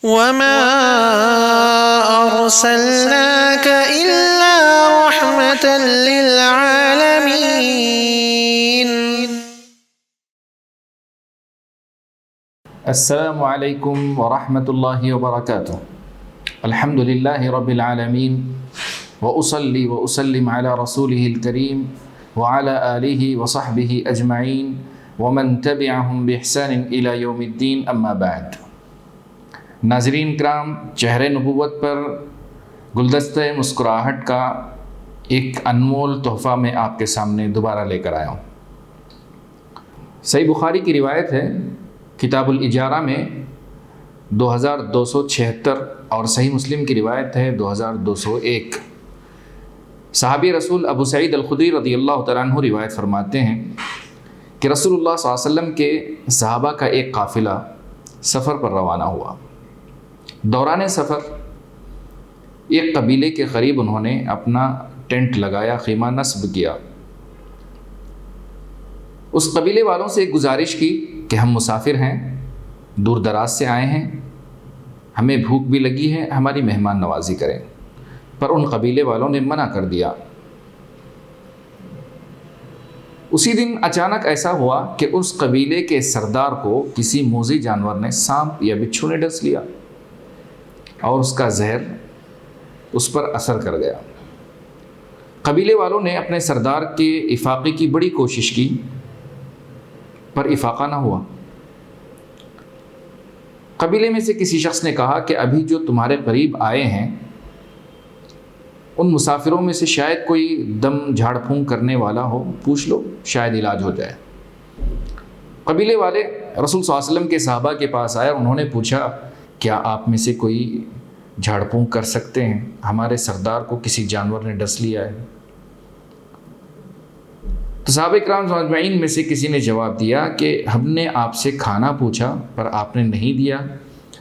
وما أرسلناك إلا رحمة للعالمين. السلام علیکم ورحمۃ اللہ وبرکاتہ. الحمد للہ رب العالمین وأصلی وأسلم علی رسولہ الکریم وعلی آلہ وصحبہ اجمعین ومن تبعہم بإحسان الی یوم الدین. اما بعد. ناظرین کرام، چہرے نبوت پر گلدستہ مسکراہٹ کا ایک انمول تحفہ میں آپ کے سامنے دوبارہ لے کر آیا ہوں. صحیح بخاری کی روایت ہے، کتاب الاجارہ میں 2276، اور صحیح مسلم کی روایت ہے 2201. صحابی رسول ابو سعید الخدری رضی اللہ تعالیٰ عنہ روایت فرماتے ہیں کہ رسول اللہ صلی اللہ علیہ وسلم کے صحابہ کا ایک قافلہ سفر پر روانہ ہوا. دوران سفر ایک قبیلے کے قریب انہوں نے اپنا ٹینٹ لگایا، خیمہ نصب کیا. اس قبیلے والوں سے ایک گزارش کی کہ ہم مسافر ہیں، دور دراز سے آئے ہیں، ہمیں بھوک بھی لگی ہے، ہماری مہمان نوازی کریں. پر ان قبیلے والوں نے منع کر دیا. اسی دن اچانک ایسا ہوا کہ اس قبیلے کے سردار کو کسی موذی جانور نے، سانپ یا بچھو نے ڈس لیا اور اس کا زہر اس پر اثر کر گیا. قبیلے والوں نے اپنے سردار کے افاقے کی بڑی کوشش کی، پر افاقہ نہ ہوا. قبیلے میں سے کسی شخص نے کہا کہ ابھی جو تمہارے قریب آئے ہیں ان مسافروں میں سے شاید کوئی دم جھاڑ پھونک کرنے والا ہو، پوچھ لو، شاید علاج ہو جائے. قبیلے والے رسول صلی اللہ علیہ وسلم کے صحابہ کے پاس آئے اور انہوں نے پوچھا، کیا آپ میں سے کوئی جھاڑ پھونک کر سکتے ہیں؟ ہمارے سردار کو کسی جانور نے ڈس لیا ہے. تو صحابہ کرام اجمعین میں سے کسی نے جواب دیا کہ ہم نے آپ سے کھانا پوچھا پر آپ نے نہیں دیا،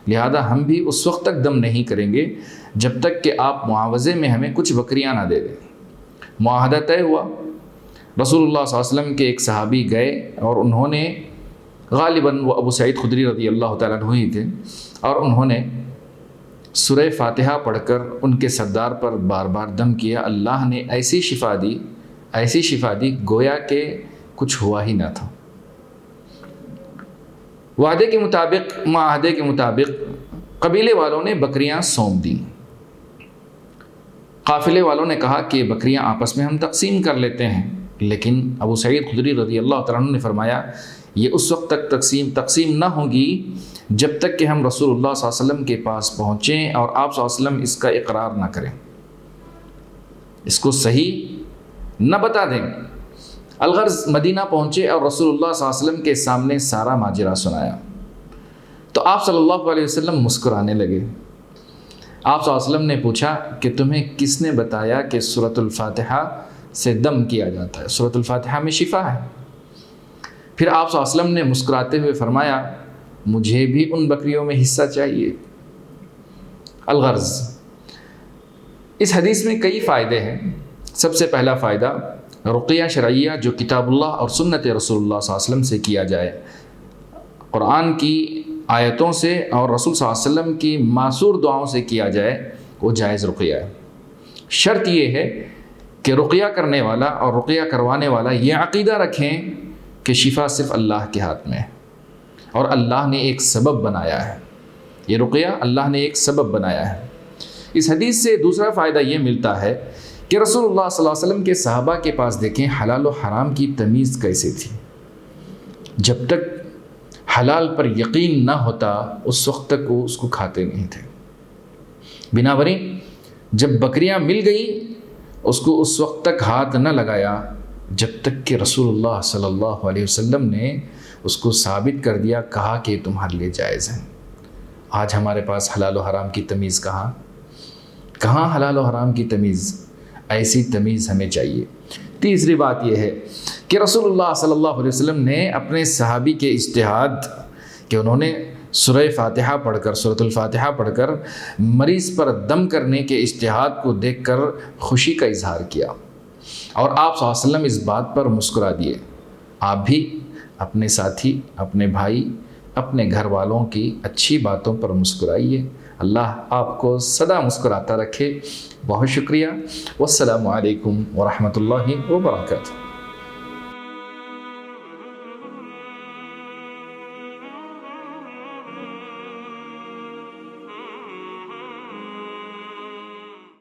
لہذا ہم بھی اس وقت تک دم نہیں کریں گے جب تک کہ آپ معاوضے میں ہمیں کچھ بکریاں نہ دے دیں. معاہدہ طے ہوا. رسول اللہ صلی اللہ علیہ وسلم کے ایک صحابی گئے اور انہوں نے، غالباً وہ ابو سعید خدری رضی اللہ تعالیٰ عنہ ہی تھے، اور انہوں نے سورہ فاتحہ پڑھ کر ان کے سردار پر بار بار دم کیا. اللہ نے ایسی شفا دی گویا کہ کچھ ہوا ہی نہ تھا. معاہدے کے مطابق قبیلے والوں نے بکریاں سونپ دیں. قافلے والوں نے کہا کہ بکریاں آپس میں ہم تقسیم کر لیتے ہیں، لیکن ابو سعید خدری رضی اللہ تعالیٰ عنہ نے فرمایا یہ اس وقت تک تقسیم نہ ہوگی جب تک کہ ہم رسول اللہ صلی اللہ علیہ وسلم کے پاس پہنچیں اور آپ صلی اللہ علیہ وسلم اس کا اقرار نہ کریں، اس کو صحیح نہ بتا دیں. الغرض مدینہ پہنچے اور رسول اللہ صلی اللہ علیہ وسلم کے سامنے سارا ماجرا سنایا تو آپ صلی اللہ علیہ وسلم مسکرانے لگے. آپ صلی اللہ علیہ وسلم نے پوچھا کہ تمہیں کس نے بتایا کہ سورۃ الفاتحہ سے دم کیا جاتا ہے؟ سورۃ الفاتحہ میں شفا ہے. پھر آپ صلی اللہ علیہ وسلم نے مسکراتے ہوئے فرمایا مجھے بھی ان بکریوں میں حصہ چاہیے. الغرض اس حدیث میں کئی فائدے ہیں. سب سے پہلا فائدہ، رقیہ شرعیہ جو کتاب اللہ اور سنت رسول اللہ صلی اللہ علیہ وسلم سے کیا جائے، قرآن کی آیتوں سے اور رسول صلی اللہ علیہ وسلم کی معصور دعاؤں سے کیا جائے، وہ جائز رقیہ ہے. شرط یہ ہے کہ رقیہ کرنے والا اور رقیہ کروانے والا یہ عقیدہ رکھیں کہ شفا صرف اللہ کے ہاتھ میں ہے اور اللہ نے ایک سبب بنایا ہے. یہ رقیہ اللہ نے ایک سبب بنایا ہے. اس حدیث سے دوسرا فائدہ یہ ملتا ہے کہ رسول اللہ صلی اللہ علیہ وسلم کے صحابہ کے پاس دیکھیں حلال و حرام کی تمیز کیسے تھی. جب تک حلال پر یقین نہ ہوتا اس وقت تک وہ اس کو کھاتے نہیں تھے. بنابراً جب بکریاں مل گئیں اس کو اس وقت تک ہاتھ نہ لگایا جب تک کہ رسول اللہ صلی اللہ علیہ وسلم نے اس کو ثابت کر دیا، کہا کہ تمہارے لیے جائز ہیں. آج ہمارے پاس حلال و حرام کی تمیز کہاں حلال و حرام کی تمیز؟ ایسی تمیز ہمیں چاہیے. تیسری بات یہ ہے کہ رسول اللہ صلی اللہ علیہ وسلم نے اپنے صحابی کے اجتہاد کہ انہوں نے سورہ فاتحہ پڑھ کر، سورۃ الفاتحہ پڑھ کر مریض پر دم کرنے کے اجتہاد کو دیکھ کر خوشی کا اظہار کیا، اور آپ صلی اللہ علیہ وسلم اس بات پر مسکرا دیے. آپ بھی اپنے ساتھی، اپنے بھائی اپنے گھر والوں کی اچھی باتوں پر مسکرائیے. اللہ آپ کو سدا مسکراتا رکھے. بہت شکریہ. والسلام علیکم ورحمۃ اللہ وبرکاتہ.